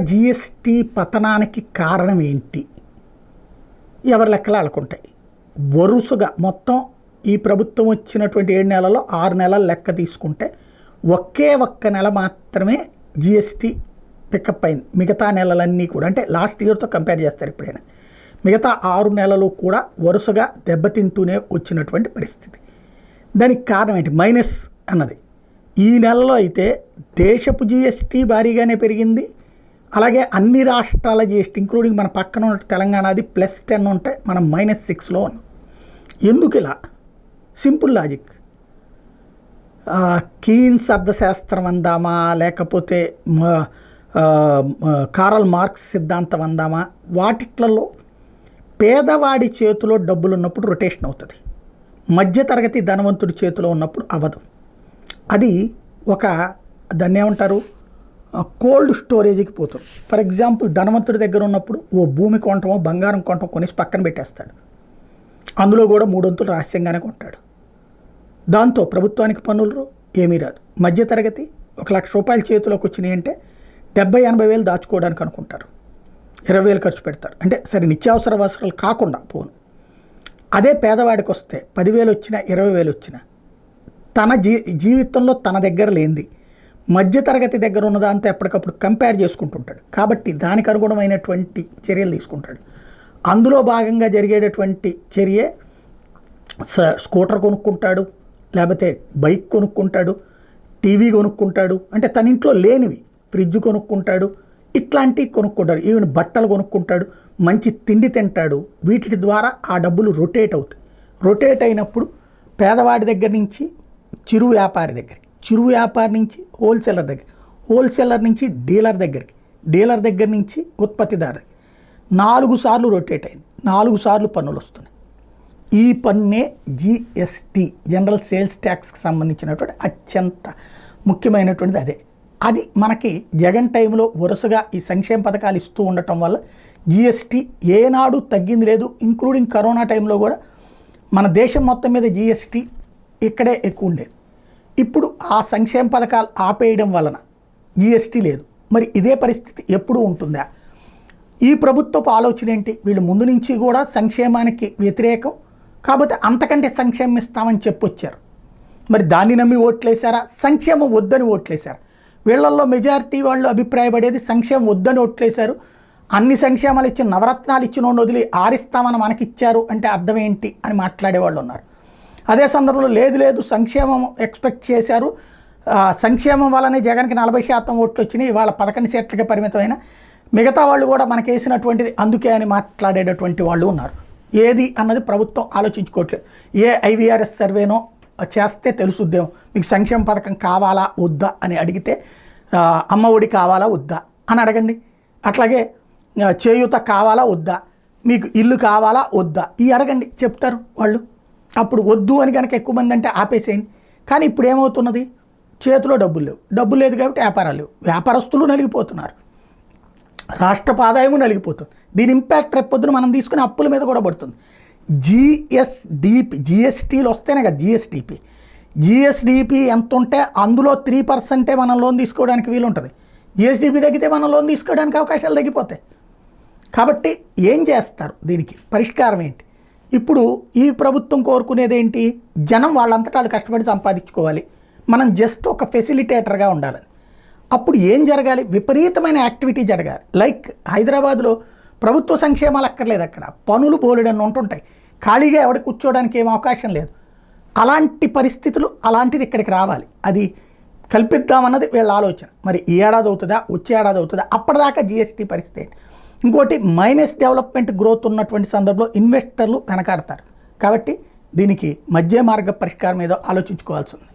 GST పతనానికి కారణం ఏంటి? ఎవరి లెక్కలు వాళ్ళకుంటాయి. వరుసగా మొత్తం ఈ ప్రభుత్వం వచ్చినటువంటి 7 నెలల్లో 6 నెలల లెక్క తీసుకుంటే ఒక్క నెల మాత్రమే జిఎస్టీ పికప్ అయింది. మిగతా నెలలన్నీ కూడా అంటే లాస్ట్ ఇయర్తో కంపేర్ చేస్తారు ఎప్పుడైనా. మిగతా 6 నెలలు కూడా వరుసగా దెబ్బతింటూనే వచ్చినటువంటి పరిస్థితి. దానికి కారణం ఏంటి? మైనస్ అన్నది. ఈ నెలలో అయితే దేశపు జిఎస్టీ భారీగానే పెరిగింది. అలాగే అన్ని రాష్ట్రాల జిఎస్టీ ఇంక్లూడింగ్ మన పక్కన ఉన్న తెలంగాణది +10 ఉంటే మనం -6లో ఉన్నాం. ఎందుకు ఇలా? Simple logic. కీన్స్ అర్థశాస్త్రం అందామా, లేకపోతే కారల్ మార్క్స్ సిద్ధాంతం అందామా, వాటిట్లలో పేదవాడి చేతిలో డబ్బులు ఉన్నప్పుడు రొటేషన్ అవుతుంది, మధ్యతరగతి ధనవంతుడి చేతిలో ఉన్నప్పుడు అవ్వదు. అది దాన్ని ఏమంటారు, కోల్డ్ స్టోరేజ్కి పోతుంది. ఫర్ ఎగ్జాంపుల్ ధనవంతుడి దగ్గర ఉన్నప్పుడు ఓ భూమి కొనటమో బంగారం కొనటం కొనేసి పక్కన పెట్టేస్తాడు. అందులో కూడా 3 వంతులు రహస్యంగానే కొంటాడు. దాంతో ప్రభుత్వానికి పన్నులు ఏమీ రాదు. మధ్యతరగతి ₹1,00,000 చేతిలోకి వచ్చినాయి అంటే 70-80 వేలు దాచుకోవడానికి అనుకుంటారు, 20 వేలు ఖర్చు పెడతారు. అంటే సరే నిత్యావసర వసతులు కాకుండా పోను. అదే పేదవాడికి వస్తే 10 వేలు వచ్చినా 20 వేలు వచ్చినా తన జీవితంలో తన దగ్గర లేనిది మధ్యతరగతి దగ్గర ఉన్న దాంతో ఎప్పటికప్పుడు కంపేర్ చేసుకుంటుంటాడు. కాబట్టి దానికి అనుగుణమైనటువంటి చర్యలు తీసుకుంటాడు. అందులో భాగంగా జరిగేటటువంటి చర్యే స్కూటర్ కొనుక్కుంటాడు, లేకపోతే బైక్ కొనుక్కుంటాడు, టీవీ కొనుక్కుంటాడు. అంటే తన ఇంట్లో లేనివి ఫ్రిడ్జ్ కొనుక్కుంటాడు, ఇట్లాంటివి కొనుక్కుంటాడు. ఈవెన్ బట్టలు కొనుక్కుంటాడు, మంచి తిండి తింటాడు. వీటి ద్వారా ఆ డబ్బులు రొటేట్ అవుతాయి. రొటేట్ అయినప్పుడు పేదవాడి దగ్గర నుంచి చిరు వ్యాపారి దగ్గరికి, చిరు వ్యాపారి నుంచి హోల్సేలర్ దగ్గర, హోల్సేలర్ నుంచి డీలర్ దగ్గరికి, డీలర్ దగ్గర నుంచి ఉత్పత్తిదారు 4 సార్లు రొటేట్ అయింది. 4 సార్లు పన్నులు వస్తున్నాయి. ఈ పన్నే జిఎస్టీ, జనరల్ సేల్స్ ట్యాక్స్కి సంబంధించినటువంటి అత్యంత ముఖ్యమైనటువంటిది అదే. అది మనకి జగన్ టైంలో వరుసగా ఈ సంక్షేమ పథకాలు ఇస్తూ ఉండటం వల్ల జిఎస్టీ ఏనాడు తగ్గింది లేదు. ఇంక్లూడింగ్ కరోనా టైంలో కూడా మన దేశం మొత్తం మీద జిఎస్టీ ఇక్కడే ఎక్కువ ఉండేది. ఇప్పుడు ఆ సంక్షేమ పథకాలు ఆపేయడం వలన జిఎస్టీ లేదు. మరి ఇదే పరిస్థితి ఎప్పుడు ఉంటుందా? ఈ ప్రభుత్వపు ఆలోచన ఏంటి? వీళ్ళు ముందు నుంచి కూడా సంక్షేమానికి వ్యతిరేకం, కాకపోతే అంతకంటే సంక్షేమం ఇస్తామని చెప్పొచ్చారు. మరి దాన్ని నమ్మి ఓట్లేశారా? సంక్షేమం వద్దని ఓట్లేశారు. వీళ్ళల్లో మెజారిటీ వాళ్ళు అభిప్రాయపడేది సంక్షేమం వద్దని ఓట్లేశారు. అన్ని సంక్షేమాలు ఇచ్చి నవరత్నాలు ఇచ్చిన వదిలి ఆరిస్తామని మనకిచ్చారు అంటే అర్థం ఏంటి అని మాట్లాడేవాళ్ళు ఉన్నారు. అదే సందర్భంలో లేదు సంక్షేమం ఎక్స్పెక్ట్ చేశారు, సంక్షేమం వల్లనే జగన్కి 40% ఓట్లు వచ్చినాయి, ఇవాళ 11 సీట్లకే పరిమితమైన మిగతా వాళ్ళు కూడా మనకేసినటువంటిది అందుకే అని మాట్లాడేటటువంటి వాళ్ళు ఉన్నారు. ఏది అన్నది ప్రభుత్వం ఆలోచించుకోవట్లేదు. ఏ IVRS సర్వేనో చేస్తే తెలుసుద్దేమో మీకు సంక్షేమ పథకం కావాలా వద్దా అని అడిగితే అమ్మ ఒడి కావాలా వద్దా అని అడగండి. అట్లాగే చేయూత కావాలా వద్దా, మీకు ఇల్లు కావాలా వద్దా ఈ అడగండి, చెప్తారు వాళ్ళు. అప్పుడు వద్దు అని కనుక ఎక్కువ మంది అంటే ఆపేసేయండి. కానీ ఇప్పుడు ఏమవుతున్నది? చేతిలో డబ్బులు లేవు, డబ్బులు లేదు కాబట్టి వ్యాపారాలు లేవు, వ్యాపారస్తులు నలిగిపోతున్నారు, రాష్ట్రపు ఆదాయము నలిగిపోతుంది. దీని ఇంపాక్ట్ రేపొద్దున మనం తీసుకునే అప్పుల మీద కూడా పడుతుంది. జిఎస్టీలు వస్తేనే కదా జిఎస్డిపి ఎంత ఉంటే అందులో 3% మనం లోన్ తీసుకోవడానికి వీలు ఉంటుంది. జిఎస్డిపి తగ్గితే మనం లోన్ తీసుకోవడానికి అవకాశాలు తగ్గిపోతాయి. కాబట్టి ఏం చేస్తారు? దీనికి పరిష్కారం ఏంటి? ఇప్పుడు ఈ ప్రభుత్వం కోరుకునేది ఏంటి? జనం వాళ్ళంతటా వాళ్ళు కష్టపడి సంపాదించుకోవాలి, మనం జస్ట్ ఒక ఫెసిలిటేటర్గా ఉండాలని. అప్పుడు ఏం జరగాలి? విపరీతమైన యాక్టివిటీ జరగాలి. లైక్ హైదరాబాద్లో ప్రభుత్వ సంక్షేమాలు అక్కర్లేదు, అక్కడ పనులు బోలెడన్ని ఉంటుంటాయి, ఖాళీగా ఎవడ కూర్చోవడానికి ఏం అవకాశం లేదు. అలాంటి పరిస్థితులు అలాంటిది ఇక్కడికి రావాలి. అది కల్పిద్దామన్నది వీళ్ళ ఆలోచన. మరి ఈ ఏడాది అవుతుందా, వచ్చే ఏడాది అవుతుందా? అప్పటిదాకా జిఎస్టీ పరిస్థితి ఏంటి? ఇంకోటి మైనస్ డెవలప్మెంట్ గ్రోత్ ఉన్నటువంటి సందర్భంలో ఇన్వెస్టర్లు వెనకాడతారు. కాబట్టి దీనికి మధ్య మార్గ పరిష్కారం ఏదో ఆలోచించుకోవాల్సి ఉంది.